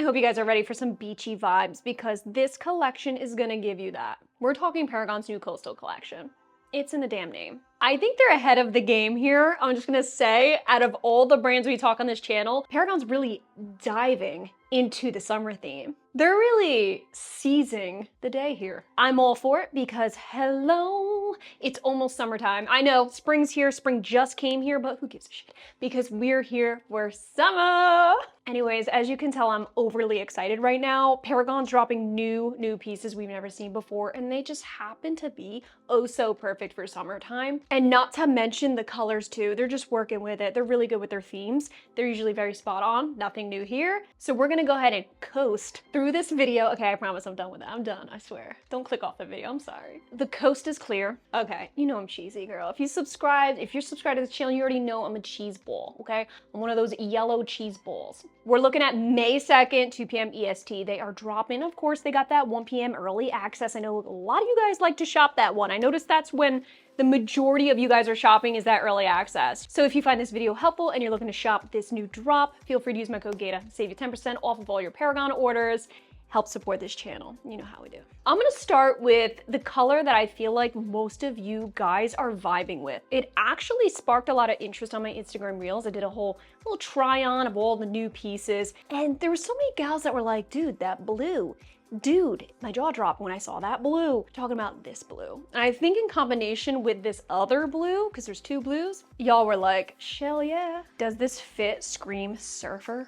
I hope you guys are ready for some beachy vibes because this collection is gonna give you that. We're talking Paragon's new Coastal Collection. It's in the damn name. I think they're ahead of the game here. I'm just gonna say, out of all the brands we talk on this channel, Paragon's really diving into the summer theme. They're really seizing the day here. I'm all for it because hello, it's almost summertime. I know spring's here, spring just came here, but who gives a shit? Because we're here for summer. Anyways, as you can tell, I'm overly excited right now. Paragon's dropping new pieces we've never seen before, and they just happen to be oh so perfect for summertime. And not to mention the colors too. They're just working with it. They're really good with their themes. They're usually very spot on, nothing new here. So we're gonna go ahead and coast through this video. Okay, I promise I'm done with it. I'm done, I swear. Don't click off the video, I'm sorry. The coast is clear. Okay, you know I'm cheesy, girl. If you're subscribed to the channel, you already know I'm a cheese ball, okay? I'm one of those yellow cheese balls. We're looking at May 2nd, 2 p.m. EST. They are dropping, of course, they got that 1 p.m. early access. I know a lot of you guys like to shop that one. I noticed that's when the majority of you guys are shopping is that early access. So if you find this video helpful and you're looking to shop this new drop, feel free to use my code Gaita, save you 10% off of all your Paragon orders. Help support this channel. You know how we do. I'm gonna start with the color that I feel like most of you guys are vibing with. It actually sparked a lot of interest on my Instagram reels. I did a whole little try on of all the new pieces. And there were so many gals that were like, dude, that blue. Dude, my jaw dropped when I saw that blue. Talking about this blue. And I think in combination with this other blue, because there's two blues, y'all were like, shell yeah. Does this fit scream surfer?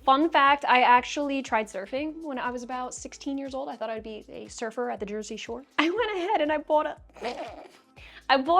Fun fact, I actually tried surfing when I was about 16 years old. I thought I'd be a surfer at the Jersey Shore. I went ahead and I bought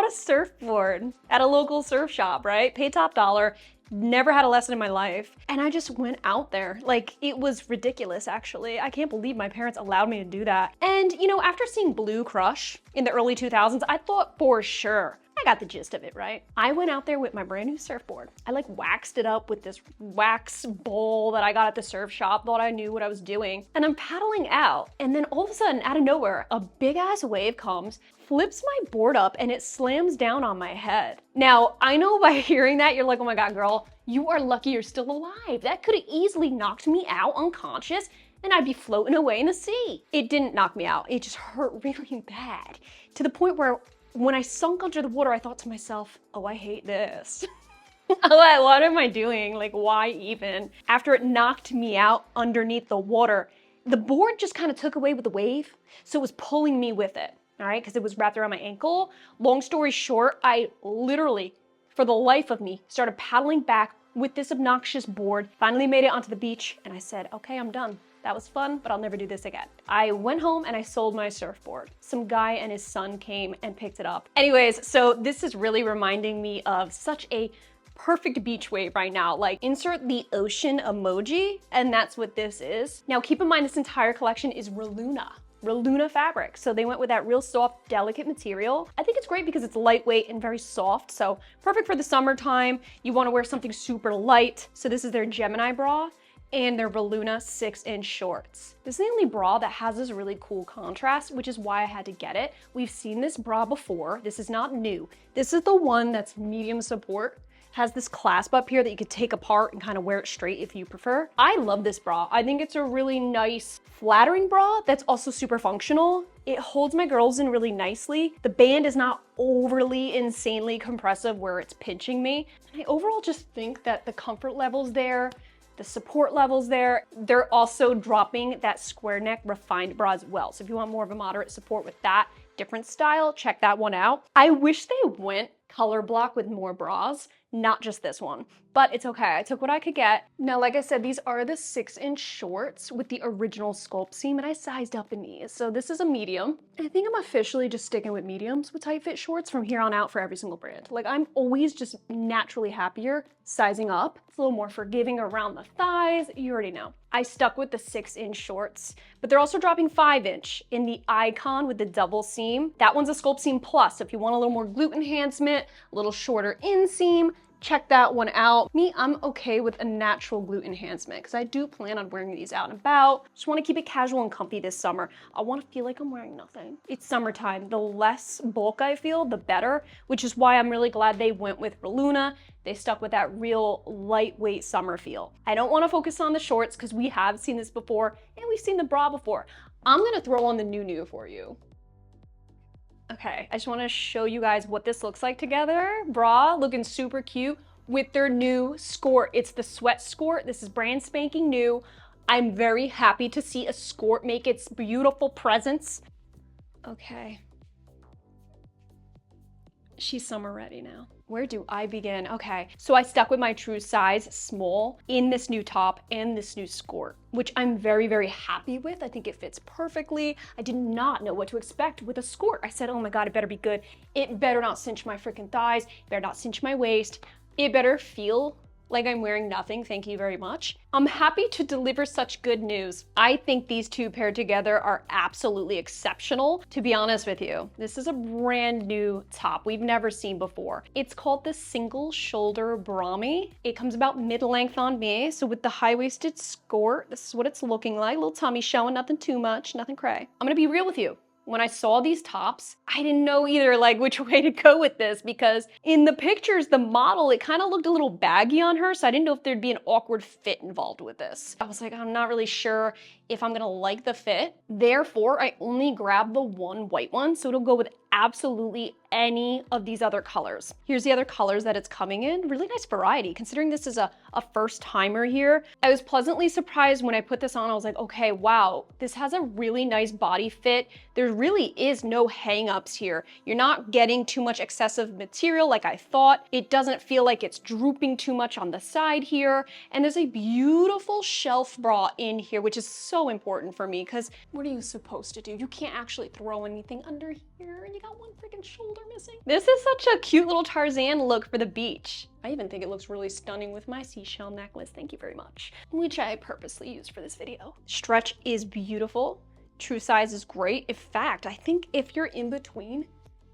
a surfboard at a local surf shop, right? Paid top dollar. Never had a lesson in my life. And I just went out there. Like, it was ridiculous, actually. I can't believe my parents allowed me to do that. And, you know, after seeing Blue Crush in the early 2000s, I thought for sure, I got the gist of it, right? I went out there with my brand new surfboard. I like waxed it up with this wax bowl that I got at the surf shop, thought I knew what I was doing. And I'm paddling out. And then all of a sudden, out of nowhere, a big ass wave comes, flips my board up, and it slams down on my head. Now, I know by hearing that, you're like, oh my God, girl, you are lucky you're still alive. That could have easily knocked me out unconscious and I'd be floating away in the sea. It didn't knock me out. It just hurt really bad to the point where when I sunk under the water, I thought to myself, oh, I hate this. What am I doing? Like, why even? After it knocked me out underneath the water, the board just kind of took away with the wave. So it was pulling me with it, all right? Because it was wrapped around my ankle. Long story short, I literally, for the life of me, started paddling back with this obnoxious board, finally made it onto the beach, and I said, okay, I'm done. That was fun, but I'll never do this again. I went home and I sold my surfboard. Some guy and his son came and picked it up. Anyways, so this is really reminding me of such a perfect beach wave right now. Like, insert the ocean emoji, and that's what this is. Now, keep in mind, this entire collection is Reluna fabric. So they went with that real soft, delicate material. I think it's great because it's lightweight and very soft. So perfect for the summertime. You want to wear something super light. So this is their Gemini bra and their Reluna 6-inch shorts. This is the only bra that has this really cool contrast, which is why I had to get it. We've seen this bra before. This is not new. This is the one that's medium support. Has this clasp up here that you could take apart and kind of wear it straight if you prefer. I love this bra. I think it's a really nice, flattering bra that's also super functional. It holds my girls in really nicely. The band is not overly insanely compressive where it's pinching me. And I overall just think that the comfort level's there, the support levels there. They're also dropping that square neck refined bra as well. So if you want more of a moderate support with that different style, check that one out. I wish they went color block with more bras, not just this one, but it's okay. I took what I could get. Now, like I said, these are the 6-inch shorts with the original sculpt seam, and I sized up in these. So this is a medium. I think I'm officially just sticking with mediums with tight fit shorts from here on out for every single brand. Like, I'm always just naturally happier sizing up. It's a little more forgiving around the thighs. You already know. I stuck with the 6-inch shorts, but they're also dropping 5-inch in the Icon with the double seam. That one's a sculpt seam plus. So if you want a little more glute enhancement, a little shorter inseam, check that one out. Me, I'm okay with a natural glute enhancement because I do plan on wearing these out and about. Just want to keep it casual and comfy this summer. I want to feel like I'm wearing nothing. It's summertime. The less bulk I feel, the better, which is why I'm really glad they went with Reluna. They stuck with that real lightweight summer feel. I don't want to focus on the shorts because we have seen this before and we've seen the bra before. I'm going to throw on the new for you. Okay, I just want to show you guys what this looks like together. Bra looking super cute with their new Skort. It's the sweat Skort. This is brand spanking new. I'm very happy to see a Skort make its beautiful presence. Okay. She's summer ready now. Where do I begin? Okay, so I stuck with my true size small in this new top and this new Skort, which I'm very, very happy with. I think it fits perfectly. I did not know what to expect with a Skort. I said, oh my God, it better be good. It better not cinch my freaking thighs. It better not cinch my waist. It better feel like I'm wearing nothing, thank you very much. I'm happy to deliver such good news. I think these two paired together are absolutely exceptional, to be honest with you. This is a brand new top we've never seen before. It's called the single shoulder Brahmi. It comes about mid-length on me, so with the high-waisted Skort, this is what it's looking like. Little tummy showing, nothing too much, nothing cray. I'm gonna be real with you. When I saw these tops, I didn't know either like which way to go with this because in the pictures, the model, it kind of looked a little baggy on her. So I didn't know if there'd be an awkward fit involved with this. I was like, I'm not really sure if I'm gonna like the fit. Therefore, I only grabbed the one white one. So it'll go with absolutely any of these other colors. Here's the other colors that it's coming in. Really nice variety considering this is a first timer here. I was pleasantly surprised when I put this on. I was like, okay, wow, this has a really nice body fit. There really is no hang-ups here. You're not getting too much excessive material like I thought. It doesn't feel like it's drooping too much on the side here. And there's a beautiful shelf bra in here, which is so important for me because what are you supposed to do? You can't actually throw anything under here and you got one freaking shoulder missing. This is such a cute little Tarzan look for the beach. I even think it looks really stunning with my seashell necklace, thank you very much, which I purposely used for this video. Stretch is beautiful. True size is great. In fact, I think if you're in between,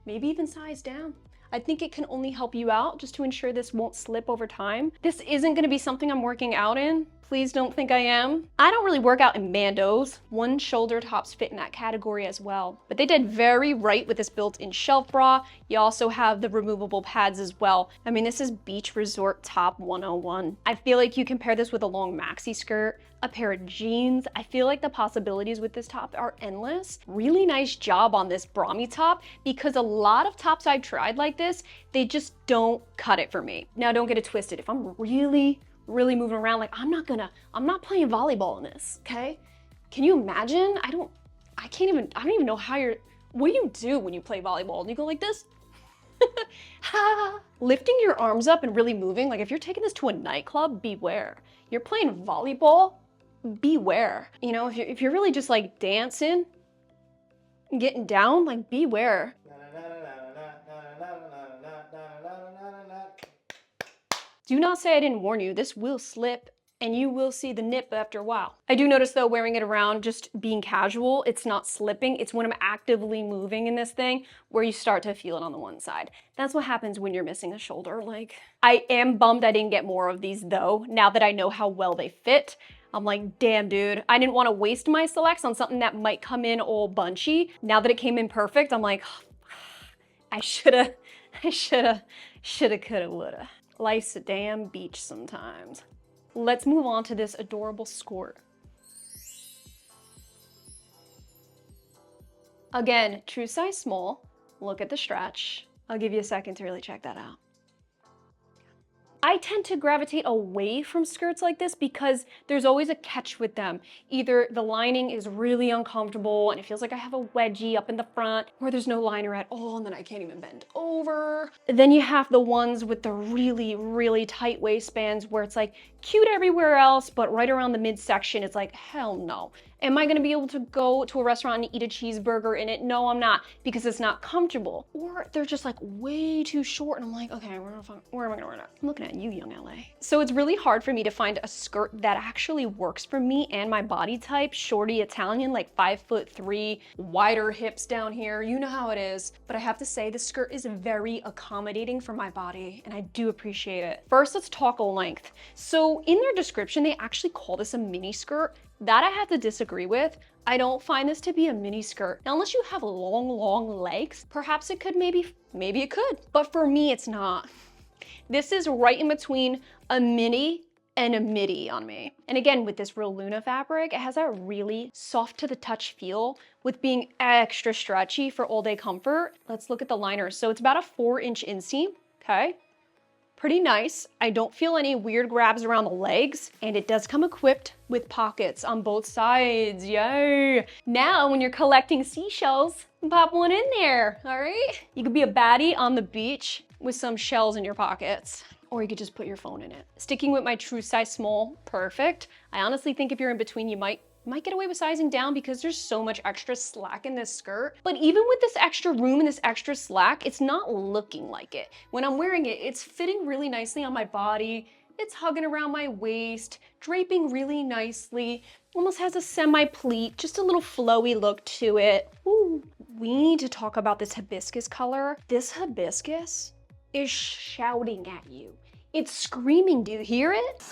maybe even size down, I think it can only help you out just to ensure this won't slip over time. This isn't gonna be something I'm working out in. Please don't think I am. I don't really work out in bandos. One shoulder tops fit in that category as well. But they did very right with this built-in shelf bra. You also have the removable pads as well. I mean, this is beach resort top 101. I feel like you can pair this with a long maxi skirt, a pair of jeans. I feel like the possibilities with this top are endless. Really nice job on this Brahmi top because a lot of tops I've tried like this, they just don't cut it for me. Now don't get it twisted. If I'm really moving around, like I'm not playing volleyball in this, okay? Can you imagine? I don't even know what do you do when you play volleyball? Do you go like this? Lifting your arms up and really moving, like if you're taking this to a nightclub, beware. You're playing volleyball, beware. You know, if you're really just like dancing, getting down, like beware. Do not say I didn't warn you. This will slip and you will see the nip after a while. I do notice though, wearing it around, just being casual, it's not slipping. It's when I'm actively moving in this thing where you start to feel it on the one side. That's what happens when you're missing a shoulder. Like, I am bummed I didn't get more of these though, now that I know how well they fit. I'm like, damn dude, I didn't want to waste my selects on something that might come in all bunchy. Now that it came in perfect, I'm like, I shoulda, coulda, woulda. Life's a damn beach sometimes. Let's move on to this adorable Skort. Again, true size small. Look at the stretch. I'll give you a second to really check that out. I tend to gravitate away from skirts like this because there's always a catch with them. Either the lining is really uncomfortable and it feels like I have a wedgie up in the front, or there's no liner at all and then I can't even bend over. Then you have the ones with the really tight waistbands where it's like cute everywhere else, but right around the midsection, it's like, hell no. Am I gonna be able to go to a restaurant and eat a cheeseburger in it? No, I'm not, because it's not comfortable. Or they're just like way too short and I'm like, okay, where am I gonna wear that? I'm looking at represent you, young LA. So it's really hard for me to find a skirt that actually works for me and my body type. Shorty Italian, like 5'3", wider hips down here. You know how it is. But I have to say, this skirt is very accommodating for my body, and I do appreciate it. First, let's talk length. So in their description, they actually call this a mini skirt. That I have to disagree with. I don't find this to be a mini skirt. Now, unless you have long legs, perhaps it could maybe it could. But for me, it's not. This is right in between a mini and a midi on me. And again, with this real Luna fabric, it has that really soft to the touch feel with being extra stretchy for all day comfort. Let's look at the liners. So it's about a 4-inch inseam, okay? Pretty nice. I don't feel any weird grabs around the legs, and it does come equipped with pockets on both sides. Yay! Now, when you're collecting seashells, pop one in there, all right? You could be a baddie on the beach with some shells in your pockets, or you could just put your phone in it. Sticking with my true size small, perfect. I honestly think if you're in between, you might get away with sizing down because there's so much extra slack in this skirt. But even with this extra room and this extra slack, it's not looking like it. When I'm wearing it, it's fitting really nicely on my body. It's hugging around my waist, draping really nicely. Almost has a semi-pleat, just a little flowy look to it. Ooh. We need to talk about this hibiscus color. This hibiscus is shouting at you. It's screaming, do you hear it?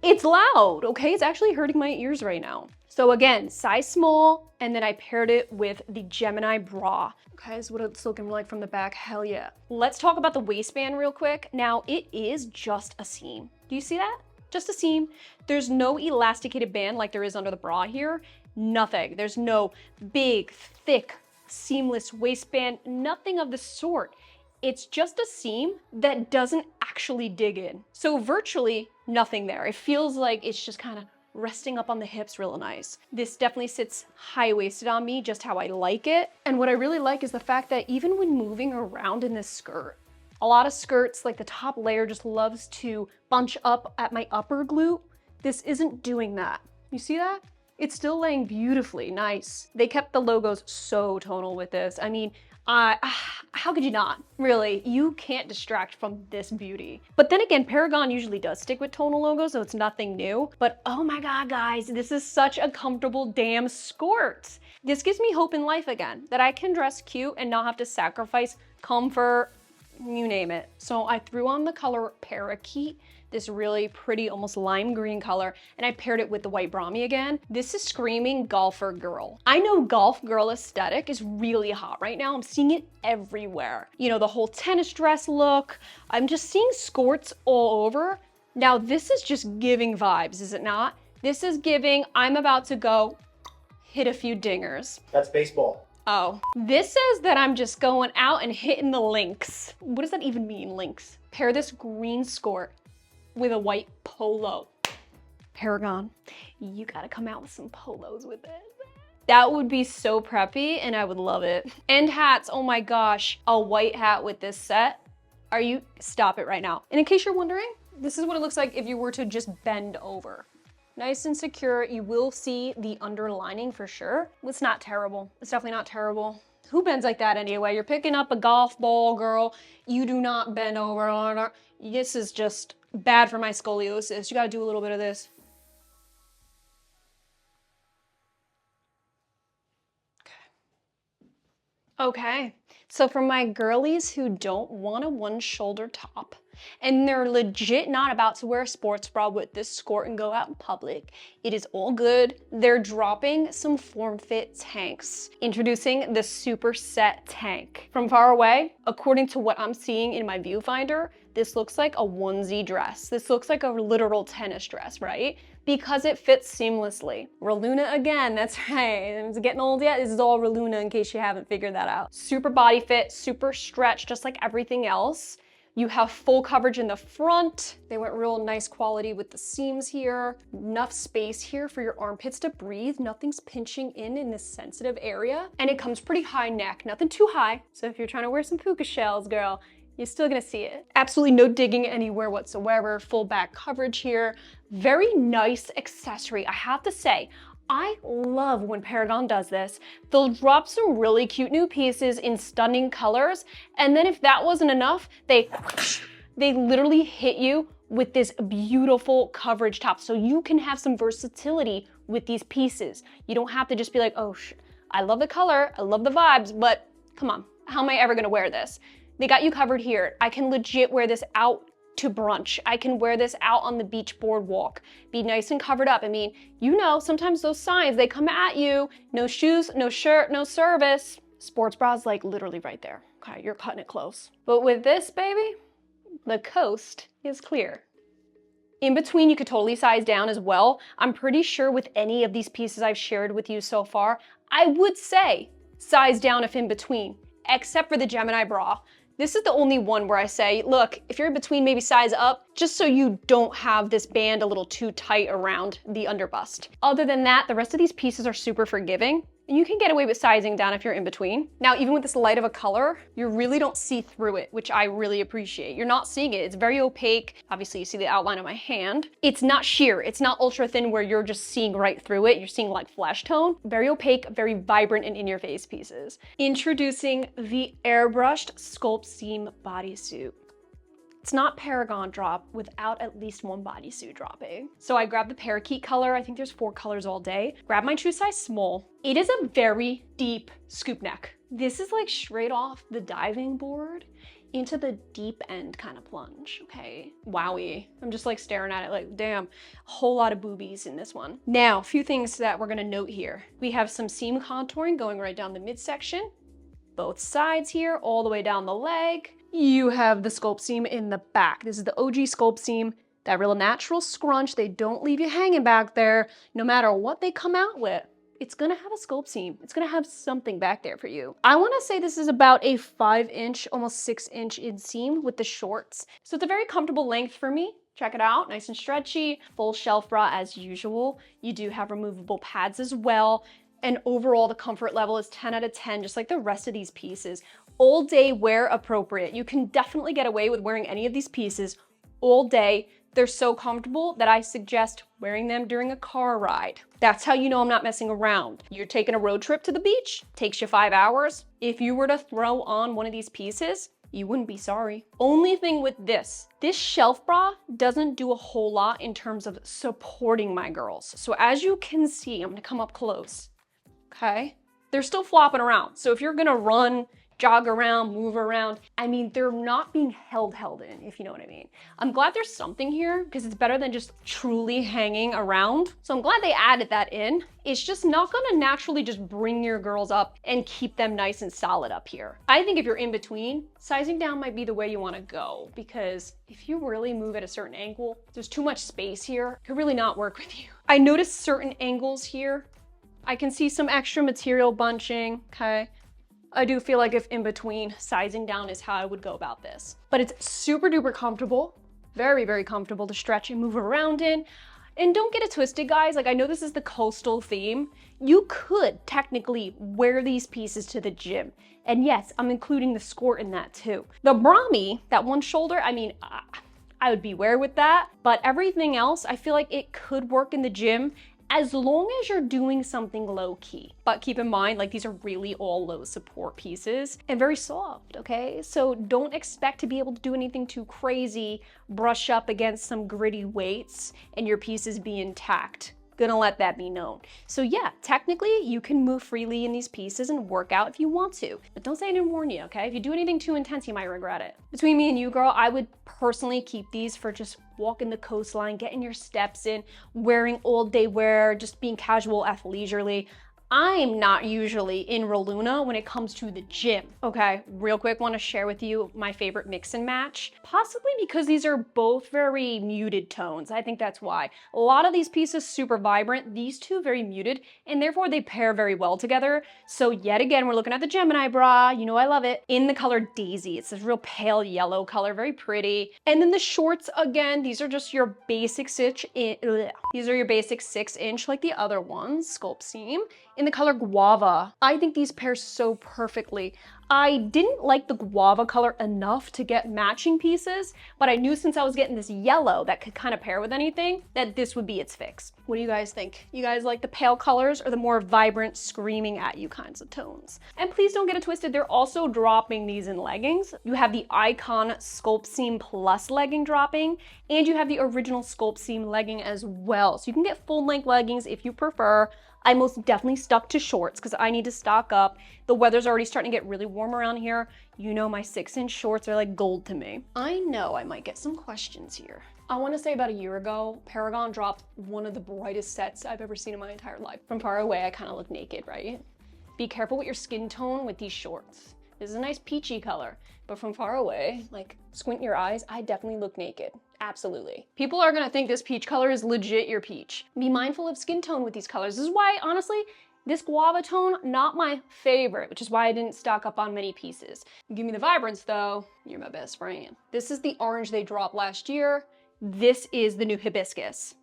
It's loud, okay? It's actually hurting my ears right now. So again, size small, and then I paired it with the Gemini bra. Okay, this is what it's looking like from the back, hell yeah. Let's talk about the waistband real quick. Now, it is just a seam. Do you see that? Just a seam. There's no elasticated band like there is under the bra here. Nothing. There's no big, thick, seamless waistband, nothing of the sort. It's just a seam that doesn't actually dig in. So virtually nothing there. It feels like it's just kind of resting up on the hips real nice. This definitely sits high-waisted on me, just how I like it. And what I really like is the fact that even when moving around in this skirt, a lot of skirts, like the top layer just loves to bunch up at my upper glute. This isn't doing that. You see that? It's still laying beautifully nice. They kept the logos so tonal with this. I mean, how could you not? Really, you can't distract from this beauty. But then again, Paragon usually does stick with tonal logos, so it's nothing new. But oh my God, guys, this is such a comfortable damn skort. This gives me hope in life again, that I can dress cute and not have to sacrifice comfort, you name it. So I threw on the color Parakeet, this really pretty, almost lime green color, and I paired it with the white Brahmi again. This is screaming golfer girl. I know golf girl aesthetic is really hot right now. I'm seeing it everywhere. You know, the whole tennis dress look. I'm just seeing skorts all over. Now, this is just giving vibes, is it not? This is giving, I'm about to go hit a few dingers. That's baseball. Oh, this says that I'm just going out and hitting the links. What does that even mean, links? Pair this green skort with a white polo. Paragon, you gotta come out with some polos with it. That would be so preppy and I would love it. And hats, oh my gosh, a white hat with this set. Stop it right now. And in case you're wondering, this is what it looks like if you were to just bend over. Nice and secure. You will see the underlining for sure. It's not terrible. It's definitely not terrible. Who bends like that anyway? You're picking up a golf ball, girl. You do not bend over on her. This is just bad for my scoliosis. You gotta do a little bit of this. Okay, so for my girlies who don't want a one-shoulder top, and they're legit not about to wear a sports bra with this skort and go out in public, it is all good. They're dropping some form-fit tanks. Introducing the Super Set tank. From far away, according to what I'm seeing in my viewfinder, this looks like a onesie dress. This looks like a literal tennis dress, right? Because it fits seamlessly. Reluna again, that's right. It's getting old yet? This is all Reluna in case you haven't figured that out. Super body fit, super stretch, just like everything else. You have full coverage in the front. They went real nice quality with the seams here. Enough space here for your armpits to breathe. Nothing's pinching in this sensitive area. And it comes pretty high neck, nothing too high. So if you're trying to wear some puka shells, girl, you're still gonna see it. Absolutely no digging anywhere whatsoever. Full back coverage here. Very nice accessory, I have to say. I love when Paragon does this. They'll drop some really cute new pieces in stunning colors, and then if that wasn't enough, they They literally hit you with this beautiful coverage top, so you can have some versatility with these pieces. You don't have to just be like, oh, I love the color, I love the vibes, but come on, how am I ever gonna wear this? They got you covered here. I can legit wear this out to brunch. I can wear this out on the beach boardwalk, be nice and covered up. I mean, you know, sometimes those signs, they come at you, no shoes, no shirt, no service. Sports bra's like literally right there. Okay, you're cutting it close. But with this, baby, the coast is clear. In between, you could totally size down as well. I'm pretty sure with any of these pieces I've shared with you so far, I would say size down if in between, except for the Gemini bra. This is the only one where I say, look, if you're in between, maybe size up, just so you don't have this band a little too tight around the underbust. Other than that, the rest of these pieces are super forgiving. And you can get away with sizing down if you're in between. Now, even with this light of a color, you really don't see through it, which I really appreciate. You're not seeing it. It's very opaque. Obviously, you see the outline of my hand. It's not sheer. It's not ultra thin where you're just seeing right through it. You're seeing like flesh tone. Very opaque, very vibrant and in-your-face pieces. Introducing the airbrushed Sculpt Seam bodysuit. It's not Paragon drop without at least one bodysuit dropping. So I grabbed the parakeet color. I think there's 4 colors all day. Grab my true size small. It is a very deep scoop neck. This is like straight off the diving board into the deep end kind of plunge, okay? Wowie. I'm just like staring at it like, damn, a whole lot of boobies in this one. Now, a few things that we're gonna note here. We have some seam contouring going right down the midsection, both sides here, all the way down the leg. You have the sculpt seam in the back. This is the OG sculpt seam, that real natural scrunch. They don't leave you hanging back there. No matter what they come out with, it's gonna have a sculpt seam. It's gonna have something back there for you. I wanna say this is about a 5-inch, almost 6-inch inseam with the shorts. So it's a very comfortable length for me. Check it out, nice and stretchy. Full shelf bra as usual. You do have removable pads as well. And overall, the comfort level is 10 out of 10, just like the rest of these pieces. All day wear appropriate. You can definitely get away with wearing any of these pieces all day. They're so comfortable that I suggest wearing them during a car ride. That's how you know I'm not messing around. You're taking a road trip to the beach, takes you 5 hours. If you were to throw on one of these pieces, you wouldn't be sorry. Only thing with this shelf bra doesn't do a whole lot in terms of supporting my girls. So as you can see, I'm gonna come up close. Okay, they're still flopping around. So if you're gonna run, jog around, move around, I mean, they're not being held in, if you know what I mean. I'm glad there's something here because it's better than just truly hanging around. So I'm glad they added that in. It's just not gonna naturally just bring your girls up and keep them nice and solid up here. I think if you're in between, sizing down might be the way you wanna go, because if you really move at a certain angle, there's too much space here, it could really not work with you. I noticed certain angles here. I can see some extra material bunching, okay? I do feel like if in between, sizing down is how I would go about this. But it's super duper comfortable, very, very comfortable to stretch and move around in. And don't get it twisted, guys. Like, I know this is the coastal theme. You could technically wear these pieces to the gym. And yes, I'm including the skort in that too. The Brahmi, that one shoulder, I mean, I would beware with that. But everything else, I feel like it could work in the gym as long as you're doing something low key. But keep in mind, like, these are really all low support pieces and very soft, okay? So don't expect to be able to do anything too crazy, brush up against some gritty weights and your pieces be intact. Gonna let that be known. So yeah, technically you can move freely in these pieces and work out if you want to, but don't say I didn't warn you, okay? If you do anything too intense, you might regret it. Between me and you, girl, I would personally keep these for just walking the coastline, getting your steps in, wearing all day wear, just being casual, athleisurely. I'm not usually in Roluna when it comes to the gym. Okay, real quick, want to share with you my favorite mix and match, possibly because these are both very muted tones. I think that's why. A lot of these pieces super vibrant, these two very muted, and therefore they pair very well together. So yet again, we're looking at the Gemini bra, you know I love it, in the color Daisy. It's this real pale yellow color, very pretty. And then the shorts, again, these are just your basic 6-inch like the other ones, sculpt seam. in the color Guava. I think these pair so perfectly. I didn't like the guava color enough to get matching pieces, but I knew since I was getting this yellow that could kind of pair with anything, that this would be its fix. What do you guys think? You guys like the pale colors or the more vibrant, screaming at you kinds of tones? And please don't get it twisted, they're also dropping these in leggings. You have the Icon Sculpt Seam Plus legging dropping, and you have the original Sculpt Seam legging as well. So you can get full length leggings if you prefer. I most definitely stuck to shorts because I need to stock up. The weather's already starting to get really warm around here. You know my 6-inch shorts are like gold to me. I know I might get some questions here. I want to say about a year ago, Paragon dropped one of the brightest sets I've ever seen in my entire life. From far away, I kind of look naked, right? Be careful with your skin tone with these shorts. This is a nice peachy color, but from far away, like squint your eyes, I definitely look naked. Absolutely. People are gonna think this peach color is legit your peach. Be mindful of skin tone with these colors. This is why, honestly, this guava tone, not my favorite, which is why I didn't stock up on many pieces. Give me the vibrance though, you're my best friend. This is the orange they dropped last year. This is the new hibiscus.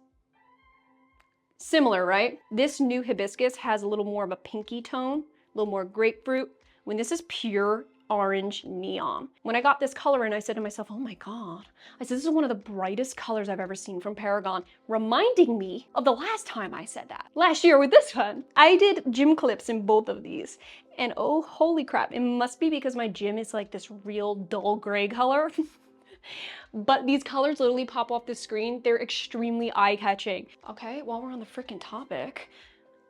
Similar, right? This new hibiscus has a little more of a pinky tone, a little more grapefruit, when this is pure orange neon. When I got this color in, I said to myself, oh my God. I said, this is one of the brightest colors I've ever seen from Paragon, reminding me of the last time I said that. Last year with this one. I did gym clips in both of these. And oh, holy crap. It must be because my gym is like this real dull gray color. But these colors literally pop off the screen. They're extremely eye-catching. Okay, while we're on the freaking topic,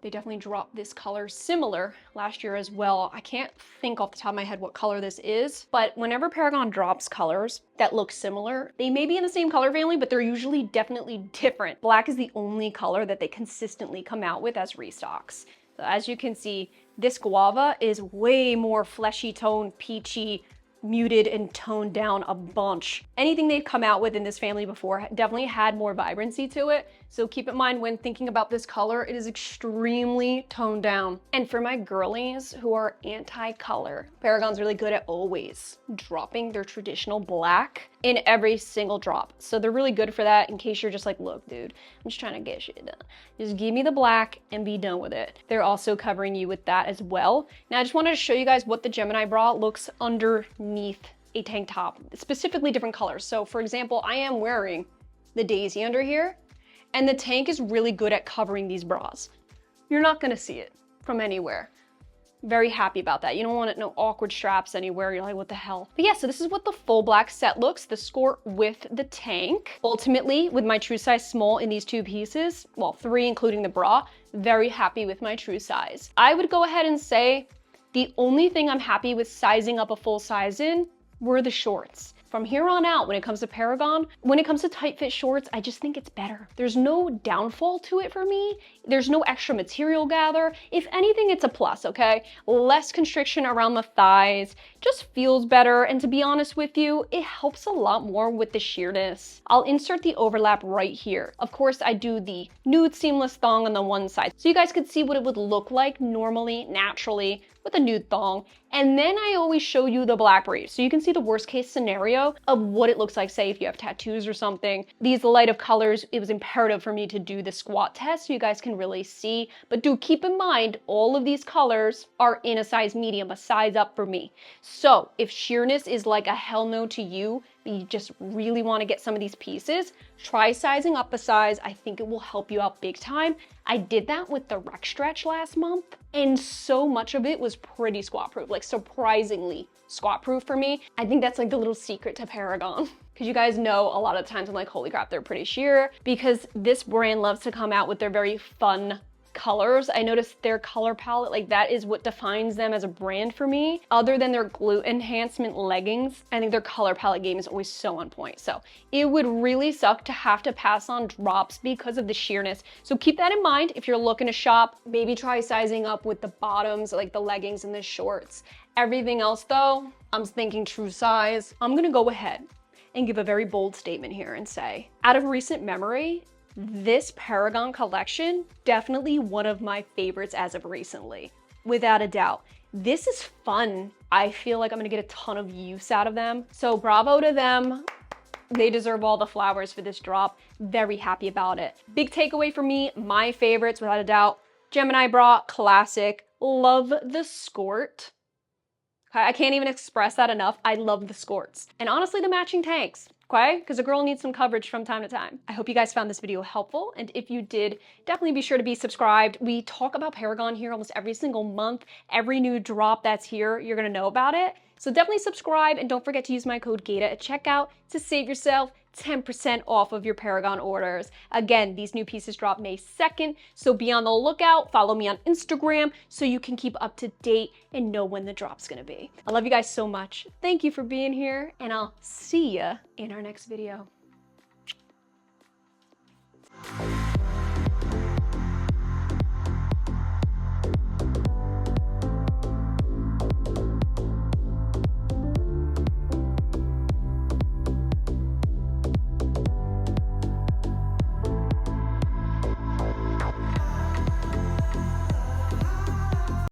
they definitely dropped this color similar last year as well. I can't think off the top of my head what color this is, but whenever Paragon drops colors that look similar, they may be in the same color family, but they're usually definitely different. Black is the only color that they consistently come out with as restocks. So as you can see, this guava is way more fleshy tone, peachy, muted and toned down a bunch. Anything they've come out with in this family before definitely had more vibrancy to it. So keep in mind when thinking about this color, it is extremely toned down. And for my girlies who are anti-color, Paragon's really good at always dropping their traditional black in every single drop. So they're really good for that in case you're just like, look, dude, I'm just trying to get shit done. Just give me the black and be done with it. They're also covering you with that as well. Now I just wanted to show you guys what the Gemini bra looks underneath a tank top, specifically different colors. So for example, I am wearing the Daisy under here, and the tank is really good at covering these bras. You're not gonna see it from anywhere. Very happy about that. You don't want no awkward straps anywhere. You're like, what the hell? But yeah, so this is what the full black set looks, the Skort with the tank. Ultimately, with my true size small in these two pieces, well, 3 including the bra, very happy with my true size. I would go ahead and say the only thing I'm happy with sizing up a full size in were the shorts. From here on out, when it comes to Paragon, when it comes to tight fit shorts, I just think it's better. There's no downfall to it for me. There's no extra material gather. If anything, it's a plus, okay? Less constriction around the thighs, just feels better. And to be honest with you, it helps a lot more with the sheerness. I'll insert the overlap right here. Of course, I do the nude seamless thong on the one side, so you guys could see what it would look like normally, naturally, with a nude thong. And then I always show you the black brief, so you can see the worst case scenario of what it looks like, say if you have tattoos or something. These light of colors, it was imperative for me to do the squat test so you guys can really see. But do keep in mind, all of these colors are in a size medium, a size up for me. So if sheerness is like a hell no to you, but you just really want to get some of these pieces, try sizing up a size. I think it will help you out big time. I did that with the Rec Stretch last month, and so much of it was pretty squat proof, like surprisingly squat proof for me. I think that's like the little secret to Paragon. Because you guys know a lot of times I'm like, holy crap, they're pretty sheer, because this brand loves to come out with their very fun colors. I noticed their color palette, like that is what defines them as a brand for me. Other than their glute enhancement leggings, I think their color palette game is always so on point. So it would really suck to have to pass on drops because of the sheerness. So keep that in mind if you're looking to shop. Maybe try sizing up with the bottoms, like the leggings and the shorts. Everything else though, I'm thinking true size. I'm gonna go ahead and give a very bold statement here and say, out of recent memory, this Paragon collection, definitely one of my favorites as of recently, without a doubt. This is fun. I feel like I'm gonna get a ton of use out of them. So bravo to them. They deserve all the flowers for this drop. Very happy about it. Big takeaway for me, my favorites, without a doubt, Gemini bra, classic. Love the skort. Okay, I can't even express that enough. I love the skorts. And honestly, the matching tanks, okay? Because a girl needs some coverage from time to time. I hope you guys found this video helpful. And if you did, definitely be sure to be subscribed. We talk about Paragon here almost every single month. Every new drop that's here, you're gonna know about it. So definitely subscribe and don't forget to use my code Gaita at checkout to save yourself 10% off of your Paragon orders. Again, these new pieces drop May 2nd, so be on the lookout. Follow me on Instagram so you can keep up to date and know when the drop's gonna be. I love you guys so much. Thank you for being here, and I'll see ya in our next video.